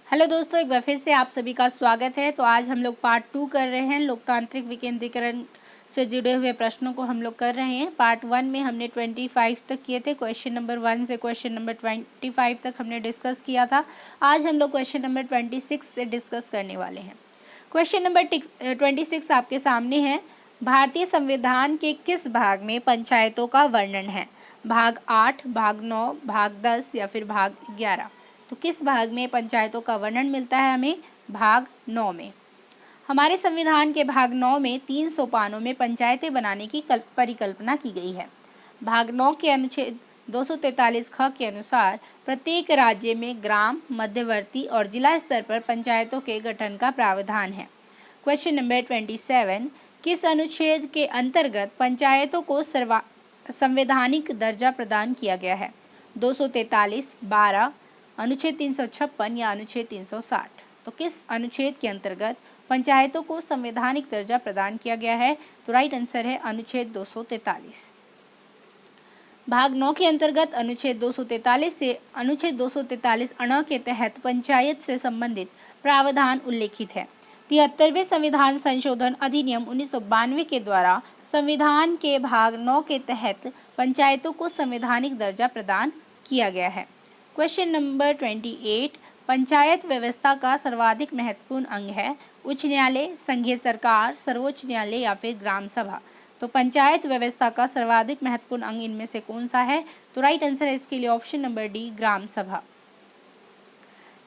Hello दोस्तों, एक बार फिर से आप सभी का स्वागत है। तो आज हम लोग पार्ट 2 कर रहे हैं। लोकतांत्रिक विकेंद्रीकरण से जुड़े हुए प्रश्नों को हम लोग कर रहे हैं। पार्ट 1 में हमने 25 तक किए थे। क्वेश्चन नंबर 1 से क्वेश्चन नंबर 25 तक हमने डिस्कस किया था। आज हम लोग क्वेश्चन नंबर 26 से डिस्कस करने वाले हैं। क्वेश्चन नंबर 26 आपके सामने है। भारतीय संविधान के किस भाग में पंचायतों का वर्णन है? भाग 8, भाग 9, भाग 10 या फिर भाग 11? तो किस भाग में पंचायतों का वर्णन मिलता है हमें? भाग 9 में। हमारे संविधान के भाग 9 में 3 सोपानों में पंचायतें बनाने की परिकल्पना की गई है। भाग 9 के अनुच्छेद 243 ख के अनुसार प्रत्येक राज्य में ग्राम, मध्यवर्ती और जिला स्तर पर पंचायतों के गठन का प्रावधान है। क्वेश्चन नंबर 27, किस अनुच्छेद के अंतर्गत पंचायतों को संवैधानिक दर्जा प्रदान किया गया है? 243, 12, अनुच्छेद 356 या अनुच्छेद 360? तो किस अनुच्छेद के अंतर्गत पंचायतों को संवैधानिक दर्जा प्रदान किया गया है? तो राइट आंसर है अनुच्छेद 243। भाग 9 के अंतर्गत अनुच्छेद 243 से अनुच्छेद 243 अण के तहत पंचायत से संबंधित प्रावधान उल्लेखित है। 73वें संविधान संशोधन अधिनियम 1992 के द्वारा संविधान के भाग 9 के तहत पंचायतों को संवैधानिक दर्जा प्रदान किया गया है। क्वेश्चन नंबर 28, पंचायत व्यवस्था का सर्वाधिक महत्वपूर्ण अंग है? उच्च न्यायालय, संघीय सरकार, सर्वोच्च न्यायालय या फिर ग्राम सभा? तो पंचायत व्यवस्था का सर्वाधिक महत्वपूर्ण अंग इनमें से कौन सा है? तो राइट आंसर है इसके लिए ऑप्शन नंबर डी, ग्राम सभा।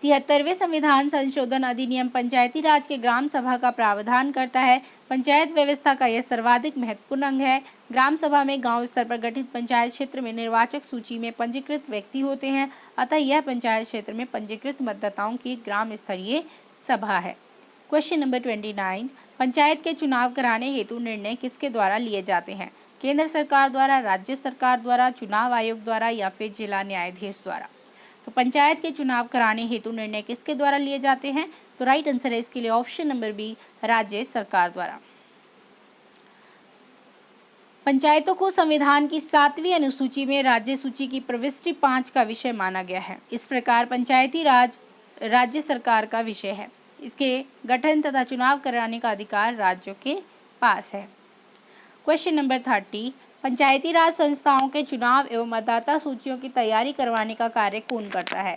73वें संविधान संशोधन अधिनियम पंचायती राज के ग्राम सभा का प्रावधान करता है। पंचायत व्यवस्था का यह सर्वाधिक महत्वपूर्ण अंग है। ग्राम सभा में गांव स्तर पर गठित पंचायत क्षेत्र में निर्वाचक सूची में पंजीकृत व्यक्ति होते हैं, अतः यह पंचायत क्षेत्र में पंजीकृत मतदाताओं की ग्राम स्तरीय सभा है। क्वेश्चन नंबर 29, पंचायत के चुनाव कराने हेतु निर्णय किसके द्वारा लिए जाते हैं? केंद्र सरकार द्वारा, राज्य सरकार द्वारा, चुनाव आयोग द्वारा या फिर जिला न्यायाधीश द्वारा? तो पंचायत के चुनाव कराने हेतु निर्णय किसके द्वारा लिए जाते हैं? तो राइट आंसर है इसके लिए ऑप्शन नंबर बी, राज्य सरकार द्वारा। पंचायतों को संविधान की 7वीं अनुसूची में राज्य सूची की प्रविष्टि 5 का विषय माना गया है। इस प्रकार पंचायती राज राज्य सरकार का विषय है। इसके गठन तथा चुनाव कराने का अधिकार राज्यों के पास है। क्वेश्चन नंबर 30, पंचायती राज संस्थाओं के चुनाव एवं मतदाता सूचियों की तैयारी करवाने का कार्य कौन करता है?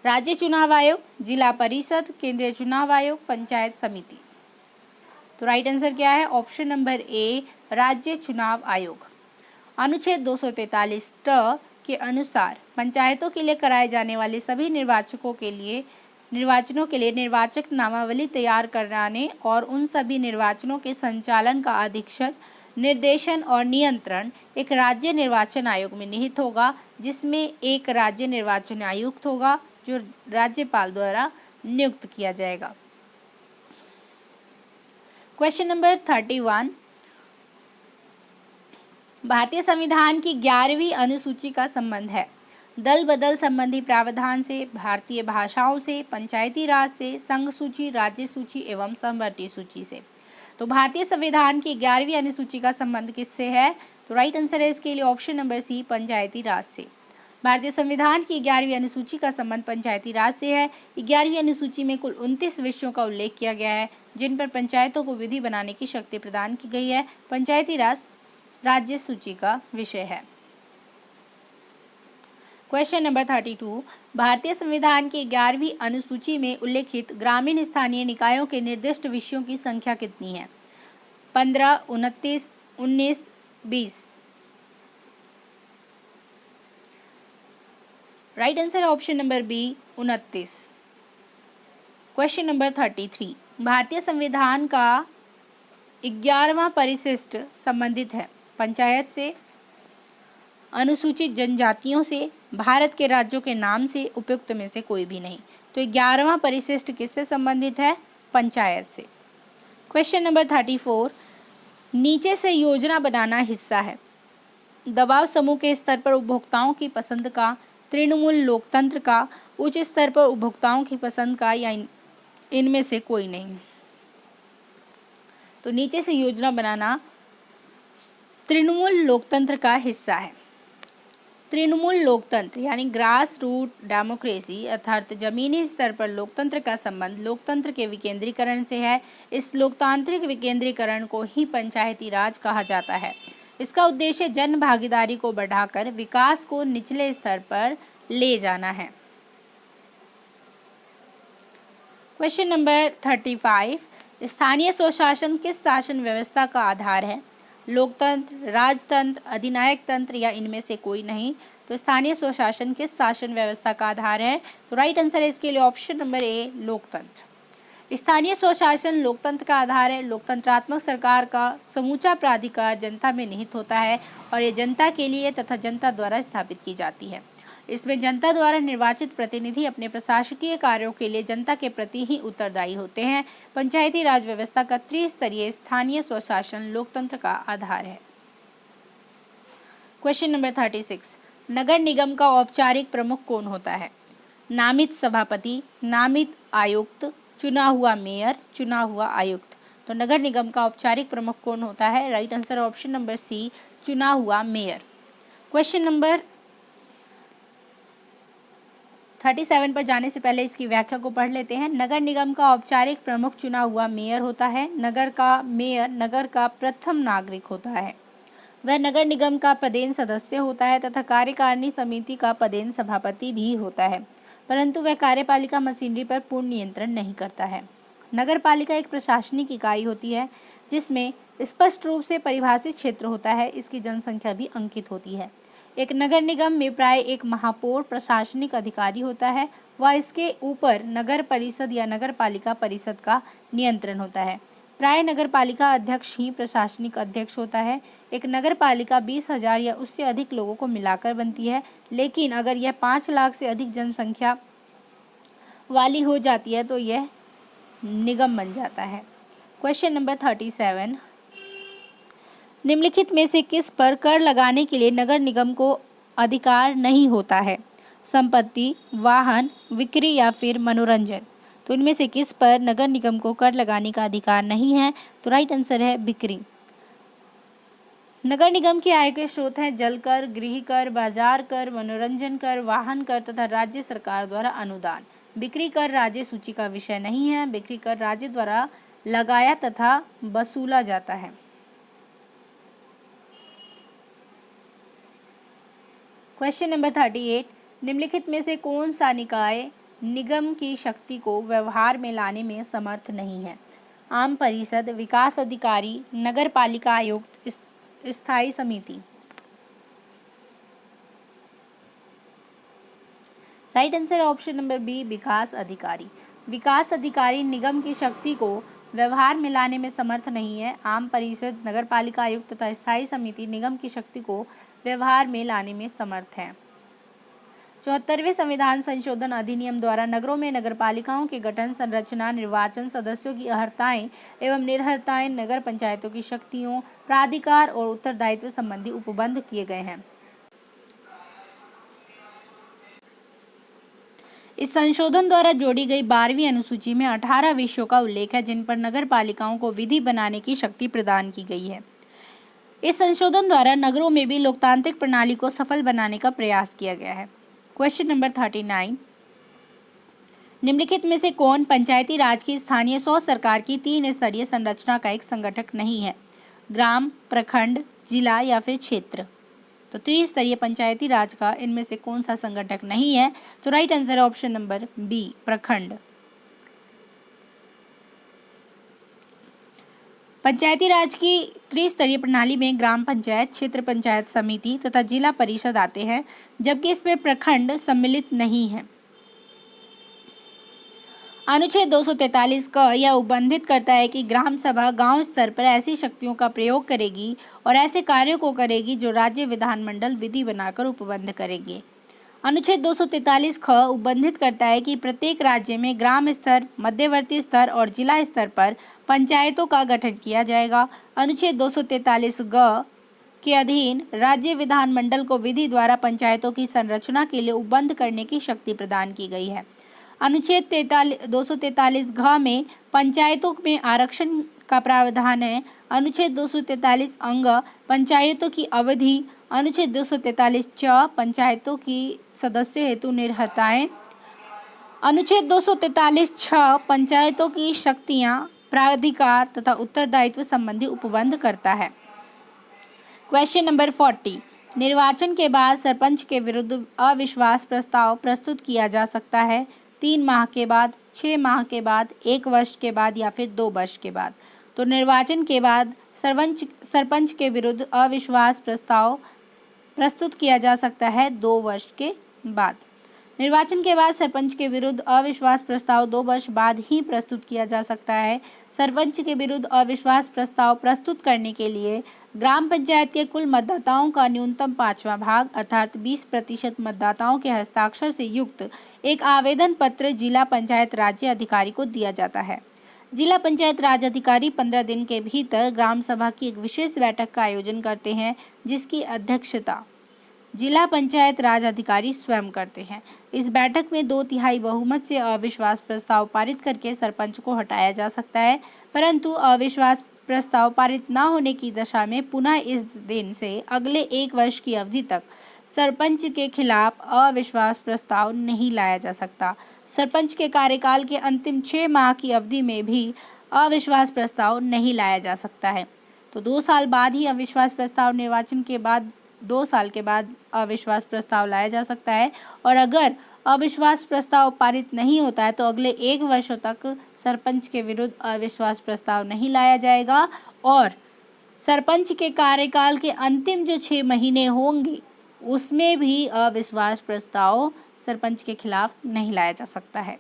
राज्य चुनाव आयोग, जिला परिषद, केंद्रीय चुनाव आयोग, पंचायत समिति? तो राइट आंसर क्या है? ऑप्शन नंबर ए, राज्य चुनाव आयोग। अनुच्छेद 243 ट के अनुसार पंचायतों के लिए कराए जाने वाले सभी निर्वाचनों के लिए निर्वाचक नामावली तैयार कराने और उन सभी निर्वाचनों के संचालन का अधीक्षण, निर्देशन और नियंत्रण एक राज्य निर्वाचन आयोग में निहित होगा, जिसमें एक राज्य निर्वाचन आयुक्त होगा जो राज्यपाल द्वारा नियुक्त किया जाएगा। क्वेश्चन नंबर 31, भारतीय संविधान की 11वीं अनुसूची का संबंध है? दल बदल संबंधी प्रावधान से, भारतीय भाषाओं से, पंचायती राज से, संघ सूची, राज्य सूची एवं समवर्ती सूची से? तो भारतीय संविधान की 11वीं अनुसूची का संबंध किससे है? तो राइट आंसर है इसके लिए ऑप्शन नंबर सी, पंचायती राज से। भारतीय संविधान की 11वीं अनुसूची का संबंध पंचायती राज से है। 11वीं अनुसूची में कुल 29 विषयों का उल्लेख किया गया है, जिन पर पंचायतों को विधि बनाने की शक्ति प्रदान की गई है। पंचायती राज राज्य सूची का विषय है। क्वेश्चन नंबर 32, भारतीय संविधान की 11वीं अनुसूची में उल्लेखित ग्रामीण स्थानीय निकायों के निर्दिष्ट विषयों की संख्या कितनी है? 15, 29, 19, 20? Right answer option number B, 29। Question number 33, भारतीय संविधान का 11वां परिशिष्ट संबंधित है पंचायत से, अनुसूचित जनजातियों से, भारत के राज्यों के नाम से, उपयुक्त में से कोई भी नहीं। तो 11वां परिशिष्ट किससे संबंधित है? पंचायत से। क्वेश्चन नंबर 34, नीचे से योजना बनाना हिस्सा है? दबाव समूह के स्तर पर उपभोक्ताओं की पसंद का, तृणमूल लोकतंत्र का, उच्च स्तर पर उपभोक्ताओं की पसंद का, या इनमें से कोई नहीं? तो नीचे से योजना बनाना तृणमूल लोकतंत्र का हिस्सा है। तृणमूल लोकतंत्र यानी ग्रास रूट डेमोक्रेसी अर्थात जमीनी स्तर पर लोकतंत्र का संबंध लोकतंत्र के विकेंद्रीकरण से है। इस लोकतांत्रिक विकेंद्रीकरण को ही पंचायती राज कहा जाता है। इसका उद्देश्य जन भागीदारी को बढ़ाकर विकास को निचले स्तर पर ले जाना है। क्वेश्चन नंबर 35, स्थानीय स्वशासन किस शासन व्यवस्था का आधार है? लोकतंत्र, राजतंत्र, अधिनायक तंत्र या इनमें से कोई नहीं। तो स्थानीय स्वशासन किस शासन व्यवस्था का आधार है? तो राइट आंसर है इसके लिए ऑप्शन नंबर ए, लोकतंत्र। स्थानीय स्वशासन लोकतंत्र का आधार है। लोकतंत्रात्मक सरकार का समूचा प्राधिकार जनता में निहित होता है और ये जनता के लिए तथा जनता द्वारा स्थापित की जाती है। इसमें जनता द्वारा निर्वाचित प्रतिनिधि अपने प्रशासकीय कार्यों के लिए जनता के प्रति ही उत्तरदायी होते हैं। पंचायती राज व्यवस्था का त्रिस्तरीय स्थानीय स्वशासन लोकतंत्र का आधार है। क्वेश्चन नंबर 36, नगर निगम का औपचारिक प्रमुख कौन होता है? नामित सभापति, नामित आयुक्त, चुना हुआ मेयर, चुना हुआ आयुक्त। तो नगर निगम का औपचारिक प्रमुख कौन होता है? Right answer option number C, चुना हुआ मेयर। क्वेश्चन नंबर 37 पर जाने से पहले इसकी व्याख्या को पढ़ लेते हैं। नगर निगम का औपचारिक प्रमुख चुना हुआ मेयर होता है। नगर का मेयर नगर का प्रथम नागरिक होता है। वह नगर निगम का पदेन सदस्य होता है तथा कार्यकारिणी समिति का पदेन सभापति भी होता है, परंतु वह कार्यपालिका मशीनरी पर पूर्ण नियंत्रण नहीं करता है। नगर पालिका एक प्रशासनिक इकाई होती है जिसमें स्पष्ट रूप से परिभाषित क्षेत्र होता है। इसकी जनसंख्या भी अंकित होती है। एक नगर निगम में प्राय एक महापौर प्रशासनिक अधिकारी होता है व इसके ऊपर नगर परिषद या नगर पालिका परिषद का नियंत्रण होता है। प्राय नगर पालिका अध्यक्ष ही प्रशासनिक अध्यक्ष होता है। एक नगर पालिका 20,000 या उससे अधिक लोगों को मिलाकर बनती है, लेकिन अगर यह 5 लाख से अधिक जनसंख्या वाली हो जाती है तो यह निगम बन जाता है। क्वेश्चन नंबर 37, निम्नलिखित में से किस पर कर लगाने के लिए नगर निगम को अधिकार नहीं होता है? संपत्ति, वाहन, बिक्री या फिर मनोरंजन। तो इनमें से किस पर नगर निगम को कर लगाने का अधिकार नहीं है? तो राइट आंसर है बिक्री। नगर निगम की आय के स्रोत हैं जल कर, गृह कर, बाजार कर, मनोरंजन कर, वाहन कर तथा राज्य सरकार द्वारा अनुदान। बिक्री कर राज्य सूची का विषय नहीं है। बिक्री कर राज्य द्वारा लगाया तथा वसूला जाता है। क्वेश्चन नंबर 38, निम्नलिखित में से कौन सा निकाय निगम की शक्ति को व्यवहार में लाने में समर्थ नहीं है? आम परिषद, विकास अधिकारी, नगर पालिका आयुक्त, स्थायी समिति। Right answer option number B, विकास अधिकारी। विकास अधिकारी निगम की शक्ति को व्यवहार में लाने में समर्थ नहीं है। आम परिषद, नगर पालिका आयुक्त तथा स्थायी समिति निगम की शक्ति को व्यवहार में लाने में समर्थ हैं। 74वें संविधान संशोधन अधिनियम द्वारा नगरों में नगरपालिकाओं के गठन, संरचना, निर्वाचन, सदस्यों की अर्हताएं एवं निरर्हताएं, नगर पंचायतों की शक्तियों, प्राधिकार और उत्तरदायित्व संबंधी उपबंध किए गए हैं। इस संशोधन द्वारा जोड़ी गई 12वीं अनुसूची में 18 विषयों का उल्लेख है जिन पर नगर पालिकाओं को विधि बनाने की शक्ति प्रदान की गई है। इस संशोधन द्वारा नगरों में भी लोकतांत्रिक प्रणाली को सफल बनाने का प्रयास किया गया है। क्वेश्चन नंबर 39, निम्नलिखित में से कौन पंचायती राज की स्थानीय स्व सरकार की 3 स्तरीय संरचना का एक संगठक नहीं है? ग्राम, प्रखंड, जिला या फिर क्षेत्र। तो त्रिस्तरीय पंचायती राज का इनमें से कौन सा संगठक नहीं है? तो राइट आंसर है ऑप्शन नंबर बी, प्रखंड। पंचायती राज की त्रिस्तरीय प्रणाली में ग्राम पंचायत, क्षेत्र पंचायत समिति तथा जिला परिषद आते हैं, जबकि इसमें प्रखंड सम्मिलित नहीं है। अनुच्छेद 243 का यह उल्लंघित करता है कि ग्राम सभा गांव स्तर पर ऐसी शक्तियों का प्रयोग करेगी और ऐसे कार्यों को करेगी जो राज्य विधानमंडल विधि बनाकर उपबंध करेंगे। अनुच्छेद 243 ख उल्लंघित करता है कि प्रत्येक राज्य में ग्राम स्तर, मध्यवर्ती स्तर और जिला स्तर पर पंचायतों का गठन किया जाएगा। अनुच्छेद 243 ग के अधीन राज्य विधानमंडल को विधि द्वारा पंचायतों की संरचना के लिए उपबंध करने की शक्ति प्रदान की गई है। अनुच्छेद 243 घ में पंचायतों में आरक्षण का प्रावधान है। अनुच्छेद 243 अंग पंचायतों की अवधि। अनुच्छेद 243 च पंचायतों की सदस्य हेतु निर्हताएं। अनुच्छेद 243 छ पंचायतों की शक्तियां, प्राधिकार तथा उत्तरदायित्व संबंधी उपबंध करता है। क्वेश्चन नंबर 40, निर्वाचन के बाद सरपंच के विरुद्ध अविश्वास प्रस्ताव प्रस्तुत किया जा सकता है 3 माह के बाद, 6 माह के बाद, 1 वर्ष के बाद या फिर 2 वर्ष के बाद। तो निर्वाचन के बाद सरपंच के विरुद्ध अविश्वास प्रस्ताव प्रस्तुत किया जा सकता है 2 वर्ष के बाद। निर्वाचन के बाद सरपंच के विरुद्ध अविश्वास प्रस्ताव 2 वर्ष बाद ही प्रस्तुत किया जा सकता है। सरपंच के विरुद्ध अविश्वास प्रस्ताव प्रस्तुत करने के लिए ग्राम पंचायत के कुल मतदाताओं का न्यूनतम 5वां भाग अर्थात 20% मतदाताओं के हस्ताक्षर से युक्त एक आवेदन पत्र जिला पंचायत राज्य अधिकारी को दिया जाता है। जिला पंचायत राज अधिकारी 15 दिन के भीतर ग्राम सभा की एक विशेष बैठक का आयोजन करते हैं, जिसकी अध्यक्षता जिला पंचायत राज अधिकारी स्वयं करते हैं। इस बैठक में 2/3 बहुमत से अविश्वास प्रस्ताव पारित करके सरपंच को हटाया जा सकता है, परंतु अविश्वास प्रस्ताव पारित न होने की दशा में पुनः इस दिन से अगले 1 वर्ष की अवधि तक सरपंच के खिलाफ अविश्वास प्रस्ताव नहीं लाया जा सकता। सरपंच के कार्यकाल के अंतिम 6 माह की अवधि में भी अविश्वास प्रस्ताव नहीं लाया जा सकता है। तो 2 साल बाद ही अविश्वास प्रस्ताव, निर्वाचन के बाद 2 साल के बाद अविश्वास प्रस्ताव लाया जा सकता है। और अगर अविश्वास प्रस्ताव पारित नहीं होता है तो अगले 1 वर्ष तक सरपंच के विरुद्ध अविश्वास प्रस्ताव नहीं लाया जाएगा और सरपंच के कार्यकाल के अंतिम जो 6 महीने होंगे उसमें भी अविश्वास प्रस्ताव सरपंच के खिलाफ नहीं लाया जा सकता है।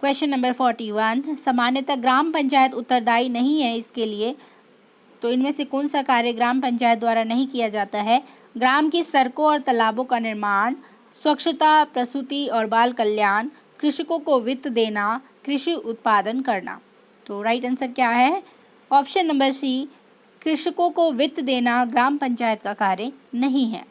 क्वेश्चन नंबर 41, सामान्यतः ग्राम पंचायत उत्तरदायी नहीं है इसके लिए, तो इनमें से कौन सा कार्य ग्राम पंचायत द्वारा नहीं किया जाता है? ग्राम की सड़कों और तालाबों का निर्माण, स्वच्छता, प्रसूति और बाल कल्याण, कृषकों को वित्त देना, कृषि उत्पादन करना। तो राइट आंसर क्या है? ऑप्शन नंबर सी, कृषकों को वित्त देना ग्राम पंचायत का कार्य नहीं है।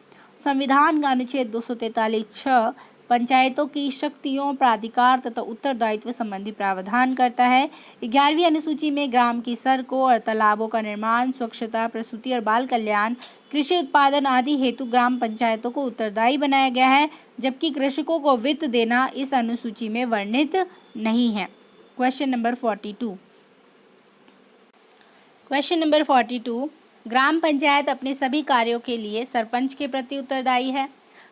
संविधान का अनुच्छेद 243(6) पंचायतों की शक्तियों, प्राधिकार तथा उत्तरदायित्व संबंधी प्रावधान करता है। 11वीं अनुसूची में ग्राम की सड़कों और तालाबों का निर्माण, स्वच्छता, प्रसूति और बाल कल्याण, कृषि उत्पादन आदि हेतु ग्राम पंचायतों को उत्तरदायी बनाया गया है, जबकि कृषकों को वित्त देना इस अनुसूची में वर्णित नहीं है। क्वेश्चन नंबर 42, क्वेश्चन नंबर 42, ग्राम पंचायत अपने सभी कार्यों के लिए सरपंच के प्रति उत्तरदायी है,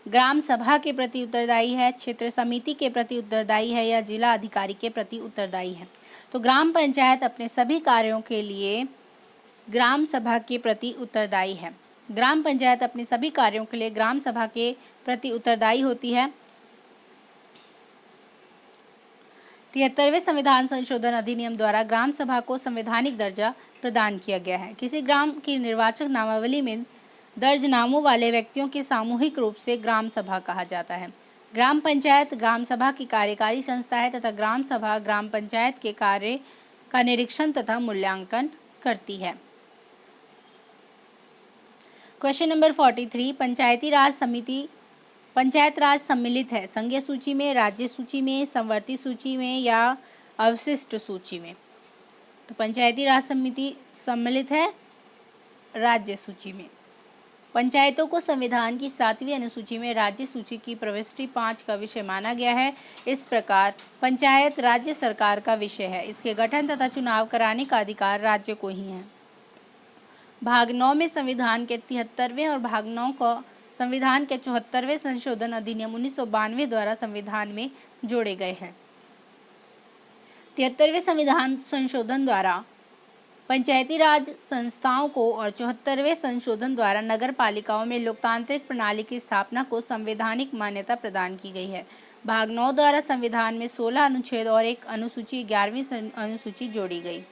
ग्राम सभा के प्रति उत्तरदायी है, क्षेत्र समिति के प्रति उत्तरदायी है या जिला अधिकारी के प्रति उत्तरदायी है? तो ग्राम पंचायत अपने सभी कार्यों के लिए ग्राम सभा के प्रति उत्तरदायी है। ग्राम पंचायत अपने सभी कार्यों के लिए ग्राम सभा के प्रति उत्तरदायी होती है। 73वें संविधान संशोधन अधिनियम द्वारा ग्राम सभा को संवैधानिक दर्जा प्रदान किया गया है। किसी ग्राम की निर्वाचक नामावली में दर्ज नामों वाले व्यक्तियों के सामूहिक रूप से ग्राम सभा कहा जाता है। ग्राम पंचायत ग्राम सभा की कार्यकारी संस्था है तथा ग्राम सभा ग्राम पंचायत के कार्य का निरीक्षण तथा मूल्यांकन करती है। क्वेश्चन नंबर 43, पंचायत राज सम्मिलित है संघीय सूची में, राज्य सूची में, समवर्ती सूची में या अवशिष्ट सूची में? तो पंचायती राज समिति सम्मिलित है राज्य सूची में। पंचायतों को संविधान की 7वीं अनुसूची में राज्य सूची की प्रविष्टि 5 का विषय माना गया है। इस प्रकार पंचायत राज्य सरकार का विषय है। इसके गठन तथा चुनाव कराने का अधिकार राज्य को ही है। भाग 9 में संविधान के 73वें और भाग 9 को संविधान के 74वें संशोधन अधिनियम 1992 द्वारा संविधान में जोड़े गए हैं। 73वें संविधान संशोधन द्वारा पंचायती राज संस्थाओं को और 74वें संशोधन द्वारा नगर पालिकाओं में लोकतांत्रिक प्रणाली की स्थापना को संवैधानिक मान्यता प्रदान की गई है। भाग 9 द्वारा संविधान में 16 अनुच्छेद और एक अनुसूची 11वीं अनुसूची जोड़ी गई।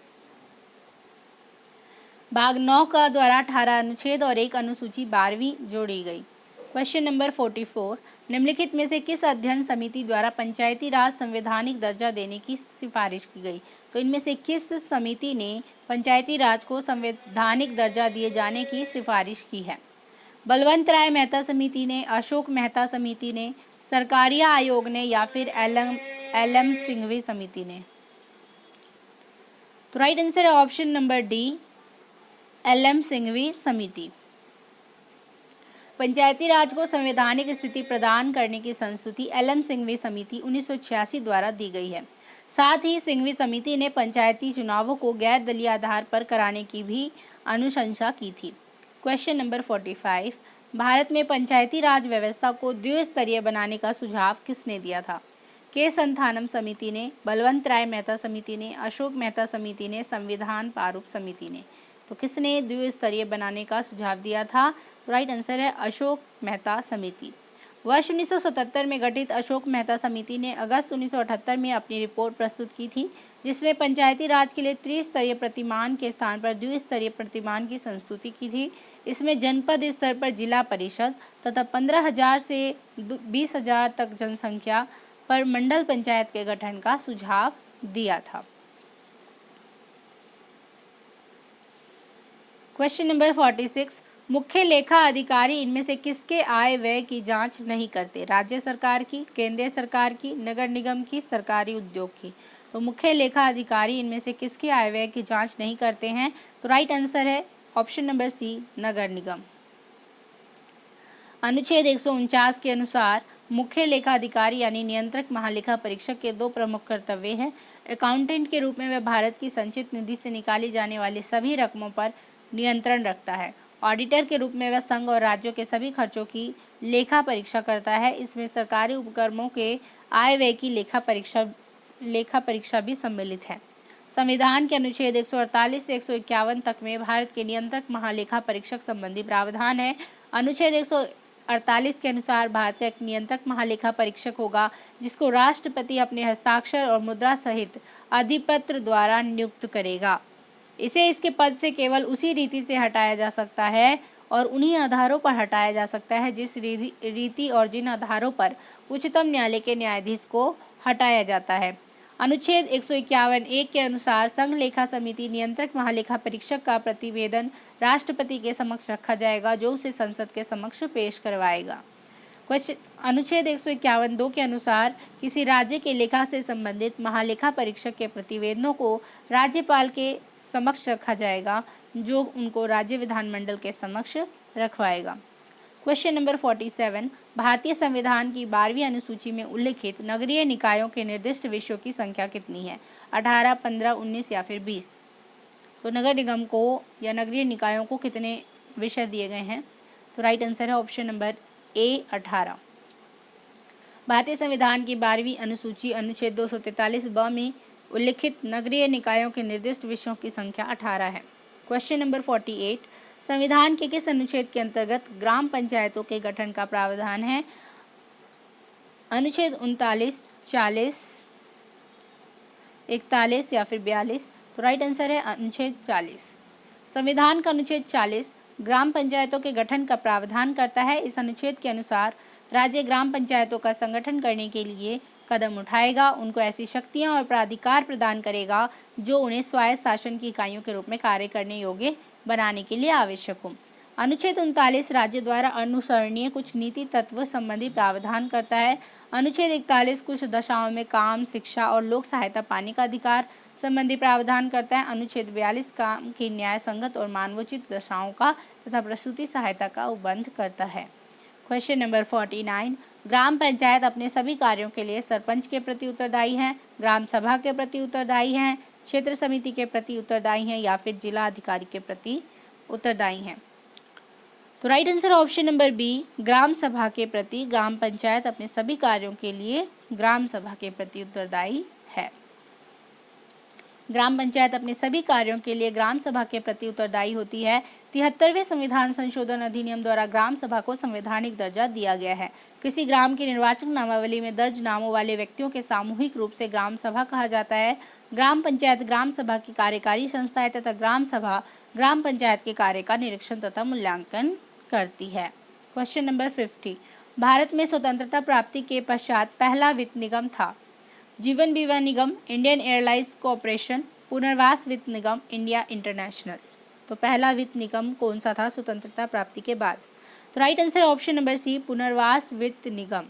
भाग 9 का द्वारा 18 अनुच्छेद और एक अनुसूची 12वीं जोड़ी गई। क्वेश्चन नंबर 44, निम्नलिखित में से किस अध्ययन समिति द्वारा पंचायती राज संवैधानिक दर्जा देने की सिफारिश की गई? तो इनमें से किस समिति ने पंचायती राज को संवैधानिक दर्जा दिए जाने की सिफारिश की है? बलवंत राय मेहता समिति ने, अशोक मेहता समिति ने, सरकारिया आयोग ने या फिर एल एम सिंघवी समिति ने? तो राइट आंसर है option number D, LM. Singhvi समिति। पंचायती राज को संवैधानिक स्थिति प्रदान करने की संस्तुति एल.एम. सिंघवी समिति 1986 द्वारा दी गई है। साथ ही सिंघवी समिति ने पंचायती चुनावों को गैर दलीय आधार पर कराने की भी अनुशंसा की थी। क्वेश्चन नंबर 45, भारत में पंचायती राज व्यवस्था को द्विस्तरीय बनाने का सुझाव किसने दिया था? के संथानम समिति ने, बलवंत राय मेहता समिति ने, अशोक मेहता समिति ने, संविधान प्रारूप समिति ने। तो किसने द्विस्तरीय बनाने का सुझाव दिया था? तो राइट आंसर है अशोक मेहता समिति। वर्ष 1977 में गठित अशोक मेहता समिति ने अगस्त 1978 में अपनी रिपोर्ट प्रस्तुत की थी, जिसमें पंचायती राज के लिए त्रिस्तरीय प्रतिमान के स्थान पर द्विस्तरीय प्रतिमान की संस्तुति की थी। इसमें जनपद स्तर पर जिला परिषद तथा 15,000 से 20,000 तक जनसंख्या पर मंडल पंचायत के गठन का सुझाव दिया था। क्वेश्चन नंबर 46, मुख्य लेखा अधिकारी इनमें से किसके आय व्यय की जांच नहीं करते? राज्य सरकार की, केंद्रीय सरकार की, नगर निगम की, सरकारी उद्योग की। तो मुख्य लेखा अधिकारी इनमें से किसके आय व्यय की जांच नहीं करते हैं? तो राइट आंसर है ऑप्शन नंबर सी, नगर निगम। अनुच्छेद 149 के अनुसार मुख्य लेखा अधिकारी यानी नियंत्रक महालेखा परीक्षक के दो प्रमुख कर्तव्य हैं। अकाउंटेंट के रूप में वह भारत की संचित निधि से निकाली जाने वाली सभी रकमों पर नियंत्रण रखता है। ऑडिटर के रूप में वह संघ और राज्यों के सभी खर्चों की लेखा परीक्षा करता है। इसमें सरकारी उपक्रमों के आय व्यय की लेखा परीक्षा भी सम्मिलित है। संविधान के अनुच्छेद 148 से 151 तक में भारत के नियंत्रक महालेखा परीक्षक संबंधी प्रावधान है। अनुच्छेद 148 के अनुसार भारत का एक नियंत्रक महालेखा परीक्षक होगा, जिसको राष्ट्रपति अपने हस्ताक्षर और मुद्रा सहित अधिपत्र द्वारा नियुक्त करेगा। इसे इसके पद से केवल उसी रीति से हटाया जा सकता है और उन्हीं आधारों पर हटाया जा सकता है जिस रीति और जिन आधारों पर उच्चतम न्यायालय के न्यायाधीश को हटाया जाता है। अनुच्छेद 151(1) के अनुसार संघ लेखा समिति नियंत्रक महालेखा परीक्षक का प्रतिवेदन राष्ट्रपति के समक्ष रखा जाएगा, जो उसे संसद के समक्ष पेश करवाएगा। क्वेश्चन, अनुच्छेद 151(2) के अनुसार किसी राज्य के लेखा से संबंधित महालेखा परीक्षक के प्रतिवेदनों को राज्यपाल के समक्ष रखा जाएगा, जो उनको राज्य विधानमंडल के समक्ष रखवाएगा। क्वेश्चन नंबर 47, भारतीय संविधान की 12वीं अनुसूची में उल्लिखित नगरीय निकायों के निर्दिष्ट विषयों की संख्या कितनी है? 18, 15, 19 या फिर 20? तो नगर निगम को या नगरीय निकायों को कितने विषय दिए गए हैं? तो राइट आंसर है ऑप्शन नंबर ए, 18। भारतीय संविधान की 12वीं अनुसूची अनुच्छेद 243(ब) में उल्लिखित नगरीय निकायों के निर्दिष्ट विषयों की संख्या 18 है। क्वेश्चन नंबर 48, संविधान के किस अनुच्छेद के अंतर्गत ग्राम पंचायतों के गठन का प्रावधान है? अनुच्छेद 39, 40, 41 या फिर 42? तो राइट आंसर है अनुच्छेद 40। संविधान का अनुच्छेद 40 ग्राम पंचायतों के गठन का प्रावधान करता है। इस अनुच्छेद के अनुसार राज्य ग्राम पंचायतों का संगठन करने के लिए कदम उठाएगा, उनको ऐसी शक्तियां और प्राधिकार प्रदान करेगा जो उन्हें स्वायत्त शासन की इकाइयों के रूप में कार्य करने योग्य बनाने के लिए आवश्यक हो। अनुच्छेद 39 राज्य द्वारा अनुसरणीय कुछ नीति तत्व संबंधी प्रावधान करता है। अनुच्छेद 41 कुछ दशाओं में काम, शिक्षा और लोक सहायता पाने का अधिकार संबंधी प्रावधान करता है। अनुच्छेद 42 काम की न्याय संगत और मानवोचित दशाओं का तथा प्रसूति सहायता का उपबंध करता है। क्वेश्चन नंबर 49, ग्राम पंचायत अपने सभी कार्यों के लिए सरपंच के प्रति उत्तरदायी है, ग्राम सभा के प्रति उत्तरदायी है, क्षेत्र समिति के प्रति उत्तरदायी है या फिर जिला अधिकारी के प्रति उत्तरदायी है? तो right answer option number B, ग्राम सभा के प्रति ग्राम पंचायत अपने सभी कार्यों के लिए ग्राम सभा के प्रति उत्तरदायी है। ग्राम पंचायत अपने सभी कार्यों के लिए ग्राम सभा के प्रति उत्तरदायी होती है। 73वें संविधान संशोधन अधिनियम द्वारा ग्राम सभा को संवैधानिक दर्जा दिया गया है। किसी ग्राम की निर्वाचक नामावली में दर्ज नामों वाले व्यक्तियों के सामूहिक रूप से ग्राम सभा कहा जाता है। ग्राम पंचायत ग्राम सभा की कार्यकारी संस्था है तथा ग्राम सभा ग्राम पंचायत के कार्य का निरीक्षण तथा मूल्यांकन करती है। क्वेश्चन नंबर 50, भारत में स्वतंत्रता प्राप्ति के पश्चात पहला वित्त निगम था? जीवन बीमा निगम, इंडियन एयरलाइंस कॉर्पोरेशन, पुनर्वास वित्त निगम, इंडिया इंटरनेशनल। तो पहला वित्त निगम कौन सा था स्वतंत्रता प्राप्ति के बाद? तो right answer option number C, पुनर्वास वित्त निगम।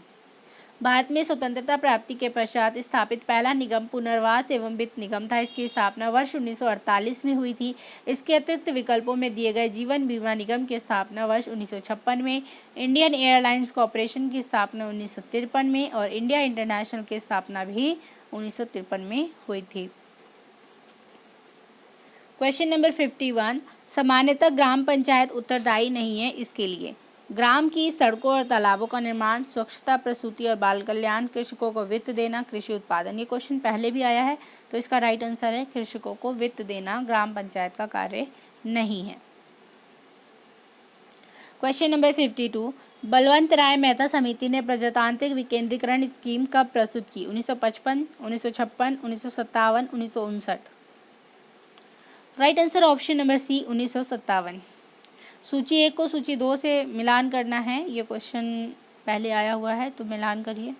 भारत में स्वतंत्रता प्राप्ति के पश्चात स्थापित पहला निगम पुनर्वास एवं वित्त निगम था। इसकी स्थापना वर्ष 1948 में हुई थी। इसके अतिरिक्त विकल्पों में दिए गए जीवन बीमा निगम की स्थापना वर्ष 1956 में, इंडियन एयरलाइंस कॉरपोरेशन की स्थापना 1953 में और इंडिया इंटरनेशनल की स्थापना भी 1953 में हुई थी। क्वेश्चन नंबर 51, सामान्यतः ग्राम पंचायत उत्तरदायी नहीं है इसके लिए। ग्राम की सड़कों और तालाबों का निर्माण, स्वच्छता, प्रसूति और बाल कल्याण, कृषकों को वित्त देना, कृषि उत्पादन। ये क्वेश्चन पहले भी आया है, तो इसका राइट आंसर है कृषकों को वित्त देना ग्राम पंचायत का कार्य नहीं है। क्वेश्चन नंबर 52, बलवंत राय मेहता समिति ने प्रजातांत्रिक विकेंद्रीकरण स्कीम कब प्रस्तुत की? 1955, 1956, 1957, 1959। Right answer option number C 1957। सूची 1 को सूची 2 से मिलान करना है। ये क्वेश्चन पहले आया हुआ है, तो मिलान करिए।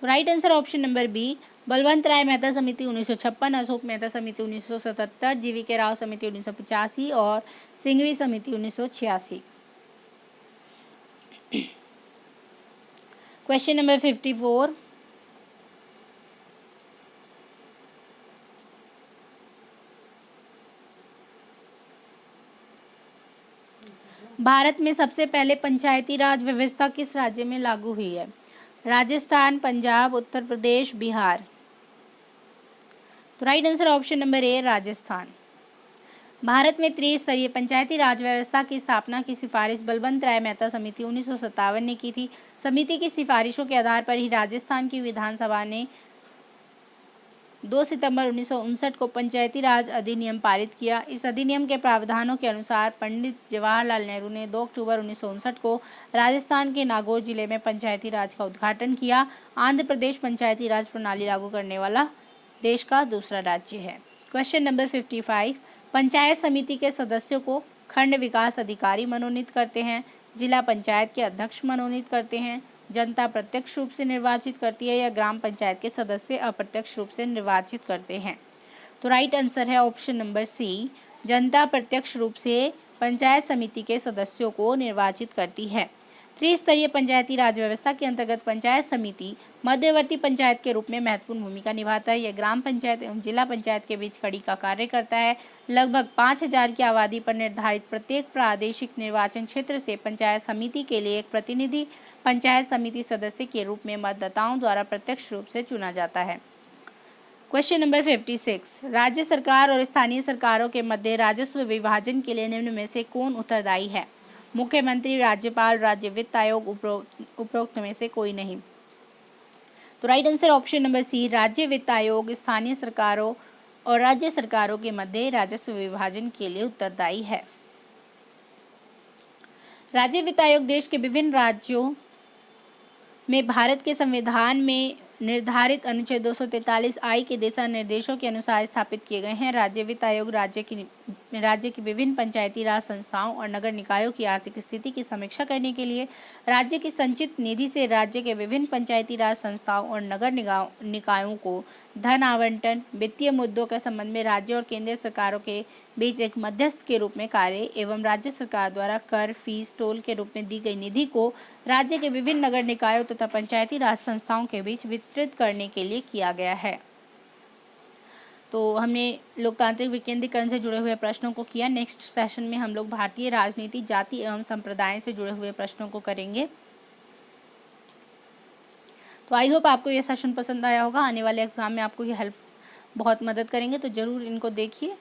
तो right answer option number B, Balwant Rai Mehta समिति 1956, अशोक मेहता समिति 1977, जीवीके राव समिति 1985 और सिंघवी समिति 1986। क्वेश्चन नंबर 54, भारत में सबसे पहले पंचायती राज व्यवस्था किस राज्य में लागू हुई है? राजस्थान, पंजाब, उत्तर प्रदेश, बिहार। तो right answer option number A Rajasthan. Bharat में त्रिस्तरीय पंचायती राज व्यवस्था की स्थापना की सिफारिश बलवंत राय मेहता समिति 1957 ने की थी। समिति की सिफारिशों के आधार पर ही राजस्थान की विधानसभा ने 2 सितंबर 1959 को पंचायती राज अधिनियम पारित किया। इस अधिनियम के प्रावधानों के अनुसार पंडित जवाहरलाल नेहरू ने 2 अक्टूबर 1959 को राजस्थान के नागौर जिले में पंचायती राज का उद्घाटन किया। आंध्र प्रदेश पंचायती राज प्रणाली लागू करने वाला देश का दूसरा राज्य है। क्वेश्चन नंबर 55, पंचायत समिति के सदस्यों को खंड विकास अधिकारी मनोनीत करते हैं, जिला पंचायत के अध्यक्ष मनोनीत करते हैं, जनता प्रत्यक्ष रूप से निर्वाचित करती है या ग्राम पंचायत के सदस्य अप्रत्यक्ष रूप से निर्वाचित करते हैं? तो राइट आंसर है ऑप्शन नंबर सी, जनता प्रत्यक्ष रूप से पंचायत समिति के सदस्यों को निर्वाचित करती है। त्रिस्तरीय पंचायती राज व्यवस्था के अंतर्गत पंचायत समिति मध्यवर्ती पंचायत के रूप में महत्वपूर्ण भूमिका निभाता है। यह ग्राम पंचायत एवं जिला पंचायत के बीच कड़ी का कार्य करता है। लगभग 5000 की आबादी पर निर्धारित प्रत्येक प्रादेशिक निर्वाचन क्षेत्र से पंचायत समिति के लिए एक प्रतिनिधि पंचायत समिति सदस्य के रूप में मतदाताओं द्वारा प्रत्यक्ष रूप से चुना जाता है। क्वेश्चन नंबर 56, राज्य सरकार और स्थानीय सरकारों के मध्य राजस्व विभाजन के लिए निम्न में से कौन उत्तरदायी है? मुख्यमंत्री, राज्यपाल, राज्य वित्त आयोग, उपरोक्त में से कोई नहीं। तो right answer option number C, राज्य वित्त आयोग स्थानीय सरकारों और राज्य सरकारों के मध्य राजस्व विभाजन के लिए उत्तरदायी है। राज्य वित्त आयोग देश के विभिन्न राज्यों में भारत के संविधान में निर्धारित अनुच्छेद 243 आई के दिशा निर्देशों के अनुसार स्थापित किए गए हैं। राज्य वित्त आयोग राज्य की विभिन्न पंचायती राज संस्थाओं और नगर निकायों की आर्थिक स्थिति की समीक्षा करने के लिए राज्य की संचित निधि से राज्य के विभिन्न पंचायती राज संस्थाओं और नगर निकायों को धन आवंटन, वित्तीय मुद्दों के संबंध में राज्य और केंद्र सरकारों के बीच एक मध्यस्थ के रूप में कार्य एवं राज्य सरकार द्वारा कर, फीस, टोल के रूप में दी गई निधि को राज्य के विभिन्न नगर निकायों तथा पंचायती राज संस्थाओं के बीच वितरित करने के लिए किया गया है। तो हमने लोकतांत्रिक विकेंद्रीकरण से जुड़े हुए प्रश्नों को किया। नेक्स्ट सेशन में हम लोग भारतीय राजनीति, जाति एवं संप्रदाय से जुड़े हुए प्रश्नों को करेंगे। तो आई होप आपको ये सेशन पसंद आया होगा। आने वाले एग्जाम में आपको ये हेल्प बहुत मदद करेंगे, तो ज़रूर इनको देखिए।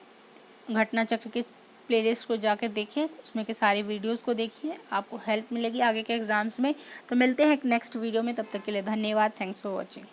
घटना चक्र के प्लेलिस्ट को जाकर देखिए, उसमें के सारे वीडियोस को देखिए, आपको हेल्प मिलेगी आगे के एग्जाम्स में। तो मिलते हैं एक नेक्स्ट वीडियो में, तब तक के लिए धन्यवाद। Thanks for watching.